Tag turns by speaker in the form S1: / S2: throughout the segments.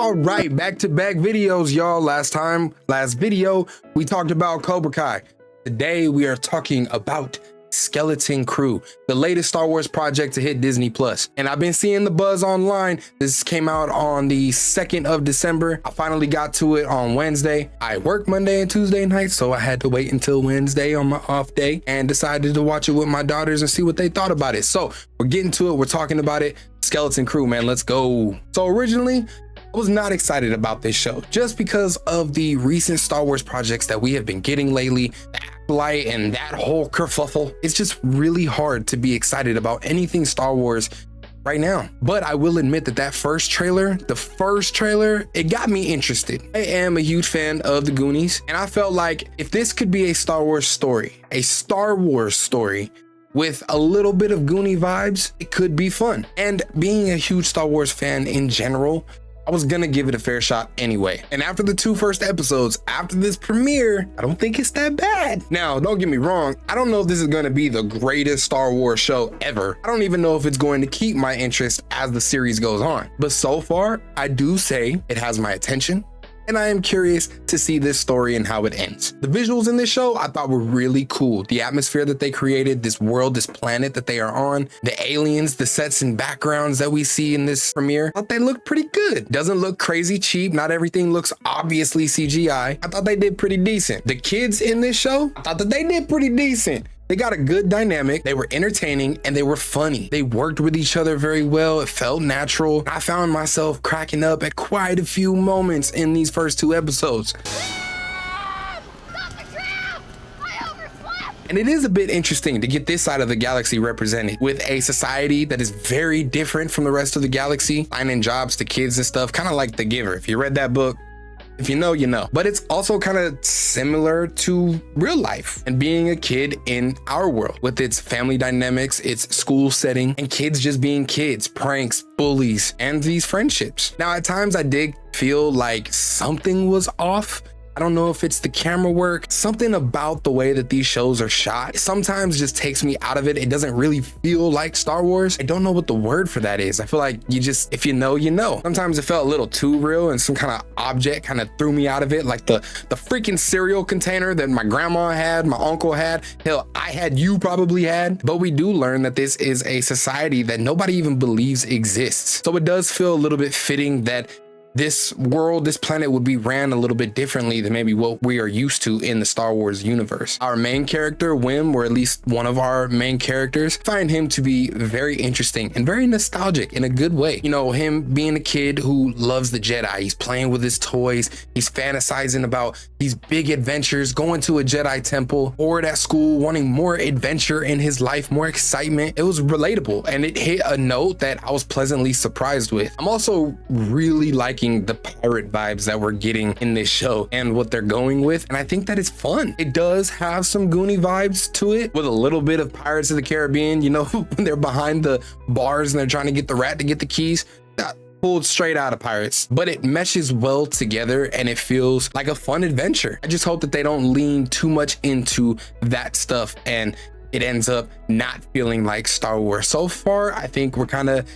S1: All right, back-to-back videos, y'all. Last video, we talked about Cobra Kai. Today, we are talking about Skeleton Crew, the latest Star Wars project to hit Disney Plus. And I've been seeing the buzz online. This came out on the 2nd of December. I finally got to it on Wednesday. I work Monday and Tuesday nights, so I had to wait until Wednesday on my off day and decided to watch it with my daughters and see what they thought about it. So we're getting to it. We're talking about it. Skeleton Crew, man, let's go. So originally, I was not excited about this show just because of the recent Star Wars projects that we have been getting lately, the Acolyte and that whole kerfuffle. It's just really hard to be excited about anything Star Wars right now. But I will admit that the first trailer, it got me interested. I am a huge fan of the Goonies, and I felt like if this could be a Star Wars story with a little bit of Goonie vibes, it could be fun. And being a huge Star Wars fan in general, I was gonna give it a fair shot anyway. And after the two first episodes, after this premiere, I don't think it's that bad. Now, don't get me wrong, I don't know if this is gonna be the greatest Star Wars show ever. I don't even know if it's going to keep my interest as the series goes on. But so far, I do say it has my attention, and I am curious to see this story and how it ends. The visuals in this show I thought were really cool. The atmosphere that they created, this world, this planet that they are on, the aliens, the sets and backgrounds that we see in this premiere, I thought they looked pretty good. Doesn't look crazy cheap. Not everything looks obviously CGI. I thought they did pretty decent. The kids in this show, I thought that they did pretty decent. They got a good dynamic, they were entertaining, and they were funny. They worked with each other very well. It felt natural. I found myself cracking up at quite a few moments in these first two episodes. And it is a bit interesting to get this side of the galaxy represented with a society that is very different from the rest of the galaxy, finding jobs to kids and stuff, kind of like The Giver. If you read that book, if you know, you know. But it's also kind of similar to real life and being a kid in our world with its family dynamics, its school setting, and kids just being kids, pranks, bullies, and these friendships. Now, at times I did feel like something was off. I don't know if it's the camera work, something about the way that these shows are shot sometimes just takes me out of it. It doesn't really feel like Star Wars. I don't know what the word for that is. I feel like if you know, you know. Sometimes it felt a little too real, and some kind of object kind of threw me out of it, like the freaking cereal container that my grandma had, my uncle had, hell, I had, you probably had. But we do learn that this is a society that nobody even believes exists. So it does feel a little bit fitting that this world, this planet would be ran a little bit differently than maybe what we are used to in the Star Wars universe. Our main character, Wim, or at least one of our main characters, find him to be very interesting and very nostalgic in a good way. You know, him being a kid who loves the Jedi, he's playing with his toys, he's fantasizing about these big adventures, going to a Jedi temple, bored at school, wanting more adventure in his life, more excitement. It was relatable, and it hit a note that I was pleasantly surprised with. I'm also really liking the pirate vibes that we're getting in this show and what they're going with, and I think that it's fun. It does have some Goonie vibes to it with a little bit of Pirates of the Caribbean, you know, when they're behind the bars and they're trying to get the rat to get the keys. That pulled straight out of Pirates, but it meshes well together and it feels like a fun adventure. I just hope that they don't lean too much into that stuff and it ends up not feeling like Star Wars. So far, I think we're kind of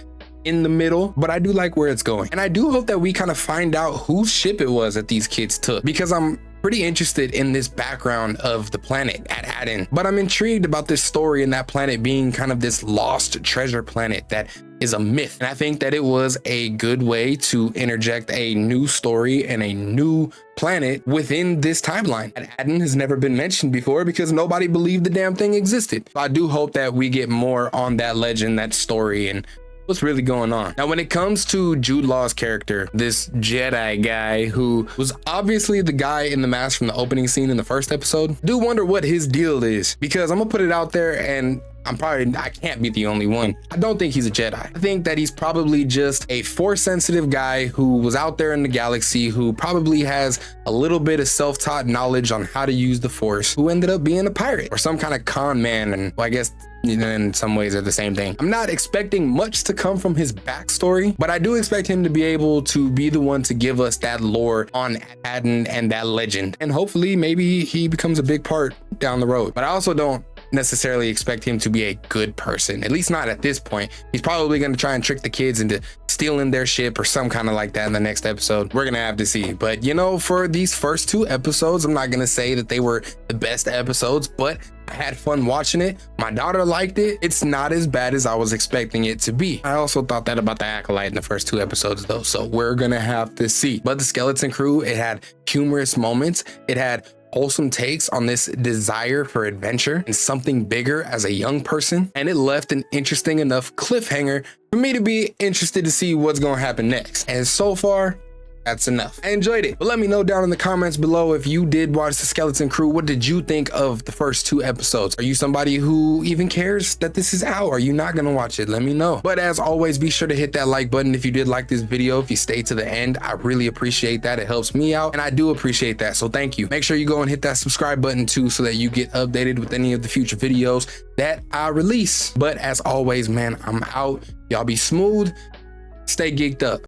S1: in the middle, but I do like where it's going. And I do hope that we kind of find out whose ship it was that these kids took, because I'm pretty interested in this background of the planet at Aden. But I'm intrigued about this story and that planet being kind of this lost treasure planet that is a myth. And I think that it was a good way to interject a new story and a new planet within this timeline. And Aden has never been mentioned before because nobody believed the damn thing existed. So I do hope that we get more on that legend, that story, and what's really going on. Now, when it comes to Jude Law's character, this Jedi guy who was obviously the guy in the mask from the opening scene in the first episode, I do wonder what his deal is, because I'm gonna put it out there, and I can't be the only one. I don't think he's a Jedi. I think that he's probably just a force sensitive guy who was out there in the galaxy, who probably has a little bit of self-taught knowledge on how to use the force, who ended up being a pirate or some kind of con man. And well, I guess, you know, in some ways they're the same thing. I'm not expecting much to come from his backstory, but I do expect him to be able to be the one to give us that lore on Aden and that legend. And hopefully maybe he becomes a big part down the road. But I also don't necessarily expect him to be a good person, at least not at this point. He's probably going to try and trick the kids into stealing their ship or some kind of like that in the next episode. We're gonna have to see. But you know, for these first 2 episodes, I'm not gonna say that they were the best episodes, but I had fun watching it. My daughter liked it. It's not as bad as I was expecting it to be. I also thought that about the Acolyte in the first 2 episodes though, so we're gonna have to see. But the Skeleton Crew, it had humorous moments. It had wholesome takes on this desire for adventure and something bigger as a young person, and it left an interesting enough cliffhanger for me to be interested to see what's going to happen next. And so far, that's enough. I enjoyed it. But let me know down in the comments below if you did watch the Skeleton Crew. What did you think of the first 2 episodes? Are you somebody who even cares that this is out? Are you not gonna watch it? Let me know. But as always, be sure to hit that like button if you did like this video. If you stayed to the end, I really appreciate that. It helps me out and I do appreciate that, so thank you. Make sure you go and hit that subscribe button too so that you get updated with any of the future videos that I release. But as always, man, I'm out. Y'all be smooth. Stay geeked up.